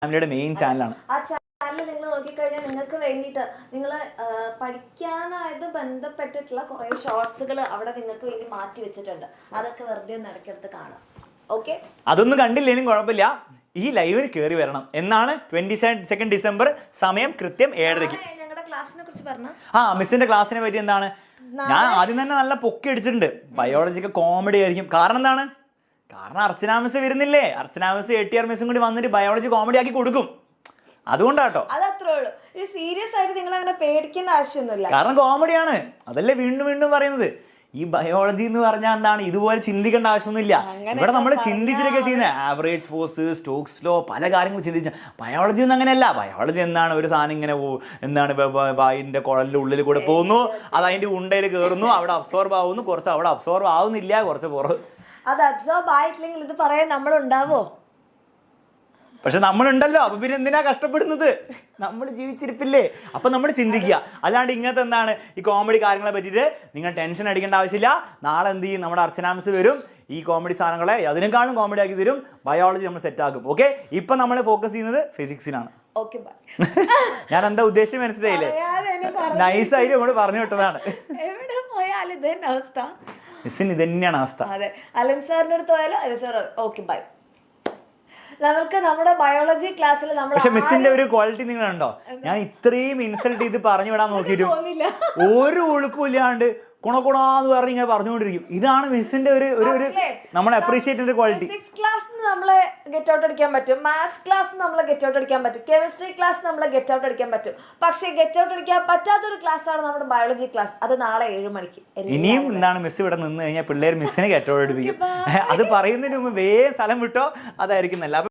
ഫാമിലിയുടെ മെയിൻ ചാനലാണ്. ആ ചാനൽ നിങ്ങൾ നോക്കിക്കഴിഞ്ഞാൽ നിങ്ങൾക്ക് വേണ്ടിയിട്ട് നിങ്ങൾ പഠിക്കാനായത് ബന്ധപ്പെട്ടിട്ടുള്ള കുറെ ഷോർട്സുകൾ അവിടെ നിങ്ങൾക്ക് വേണ്ടി മാറ്റി വെച്ചിട്ടുണ്ട്. അതൊക്കെ വെറുതെ ഒന്ന് ഇടയ്ക്കെടുത്ത് കാണാം. ഓക്കെ, അതൊന്നും കണ്ടില്ലേലും കുഴപ്പമില്ല, ഈ ലൈവിന് കയറി വരണം. എന്നാണ് 22 ഡിസംബർ, സമയം കൃത്യം 7:30. ഞങ്ങളുടെ ക്ലാസ്സിനെ കുറിച്ച് പറഞ്ഞ മിസ്സിന്റെ ക്ലാസ്സിനെ പറ്റി എന്താണ്, ഞാൻ ആദ്യം തന്നെ നല്ല പൊക്കി അടിച്ചിട്ടുണ്ട്. ബയോളജിക്ക് കോമഡി ആയിരിക്കും. കാരണം എന്താണ്, കാരണം അർച്ചന മിസ് വരുന്നില്ലേ, അർച്ചന മിസ് ATR മിസ്സും കൂടി വന്നിട്ട് ബയോളജി കോമഡി ആക്കി കൊടുക്കും. അതുകൊണ്ടാട്ടോ, അതത്രേ ഉള്ളൂ. ഇത് സീരിയസ് ആയിട്ട് നിങ്ങൾ അങ്ങനെ പേടിക്കേണ്ട ആവശ്യമൊന്നുമില്ല, കാരണം കോമഡിയാണ്. അതല്ലേ വീണ്ടും വീണ്ടും പറയുന്നത്. ഈ ബയോളജി എന്ന് പറഞ്ഞാൽ എന്താണ്, ഇതുപോലെ ചിന്തിക്കേണ്ട ആവശ്യമൊന്നുമില്ല. ഇവിടെ നമ്മൾ ചിന്തിച്ചിട്ടൊക്കെ ചെയ്യുന്നത് ആവറേജ് ഫോഴ്സ്, സ്റ്റോക്സ് ലോ, പല കാര്യങ്ങളും ചിന്തിച്ച. ബയോളജി ഒന്നും അങ്ങനെയല്ല. ബയോളജി എന്താണ്, ഒരു സാധനം ഇങ്ങനെ എന്താണ് വായിന്റെ കുഴലിന്റെ ഉള്ളിൽ കൂടെ പോകുന്നു, അത് അതിന്റെ ഉണ്ടയിൽ കയറുന്നു, അവിടെ അബ്സോർബ് ആവുന്നു, കുറച്ച് അവിടെ അബ്സോർബ് ആവുന്നില്ല, കുറച്ച് പുറത്ത്. അത് അബ്സോർബ് ആയിട്ടില്ലെങ്കിൽ ഇത് പറയാൻ നമ്മളുണ്ടാവോ? പക്ഷെ നമ്മളുണ്ടല്ലോ, അപ്പൊ പിന്നെ എന്തിനാ കഷ്ടപ്പെടുന്നത്, നമ്മൾ ജീവിച്ചിരിപ്പില്ലേ. അപ്പൊ നമ്മൾ ചിന്തിക്കുക. അല്ലാണ്ട് ഇങ്ങനത്തെ എന്താണ് ഈ കോമഡി കാര്യങ്ങളെ പറ്റിയിട്ട് നിങ്ങൾ ടെൻഷൻ അടിക്കേണ്ട ആവശ്യമില്ല. നാളെ എന്ത് ചെയ്യും, നമ്മുടെ അർച്ചന മിസ് വരും, ഈ കോമഡി സാധനങ്ങളെ അതിനേക്കാളും കോമഡി ആക്കി തരും. ബയോളജി നമ്മൾ സെറ്റ് ആക്കും. ഓക്കെ, ഇപ്പൊ നമ്മൾ ഫോക്കസ് ചെയ്യുന്നത് ഫിസിക്സിനാണ്. ഞാൻ എന്താ ഉദ്ദേശം മനസ്സിലായില്ലേ, നൈസായിട്ട് നമ്മൾ പറഞ്ഞു വിട്ടതാണ്. എവിടെ പോയാലും ഇത് തന്നെ അവസ്ഥ, മിസ്സിന് ഇത് തന്നെയാണ് അവസ്ഥ. അതെ, അലൻ സാറിന്റെ അടുത്ത് പോയാലും അലൻ സാർ ഓക്കെ ബൈ. നമുക്ക് നമ്മുടെ ബയോളജി ക്ലാസ്സിൽ നമ്മൾ പക്ഷെ മിസ്സിന്റെ ഒരു ക്വാളിറ്റി നിങ്ങൾ ഉണ്ടോ, ഞാൻ ഇത്രയും ഇൻസൾട്ട് ചെയ്ത് പറഞ്ഞു വിടാൻ നോക്കിയിട്ടും ഒരു ഉളുപ്പില്ലാണ്ട് കുണകുണാന്ന് പറഞ്ഞ് ഇങ്ങനെ പറഞ്ഞുകൊണ്ടിരിക്കും. ഇതാണ് മിസ്സിന്റെ ഒരു നമ്മൾ അപ്രീഷിയേറ്റ് ചെയ്യുന്ന ക്വാളിറ്റി. ഫിസിക്സ് ക്ലാസ്സിന് നമ്മളെ ഗെറ്റ് ഔട്ട് അടിക്കാൻ പറ്റും, മാത്സ് ക്ലാസ്സിന് നമ്മളെ ഗെറ്റ് ഔട്ട് അടിക്കാൻ പറ്റും, കെമിസ്ട്രി ക്ലാസ് നമ്മളെ ഗെറ്റ് ഔട്ട് അടിക്കാൻ പറ്റും. പക്ഷെ ഗെറ്റ് ഔട്ട് അടിക്കാൻ പറ്റാത്തൊരു ക്ലാസ് ആണ് നമ്മുടെ ബയോളജി ക്ലാസ്. അത് നാളെ 7 മണിക്ക്. ഇനിയും എന്താണ് മിസ് ഇവിടെ നിന്ന് കഴിഞ്ഞാൽ പിള്ളേർ മിസ്സിനെ ഗെറ്റ് ഔട്ട് അടിപ്പിക്കും. അത് പറയുന്നതിന് മുമ്പ് വേഗം സ്ഥലം വിട്ടോ, അതായിരിക്കും നല്ല.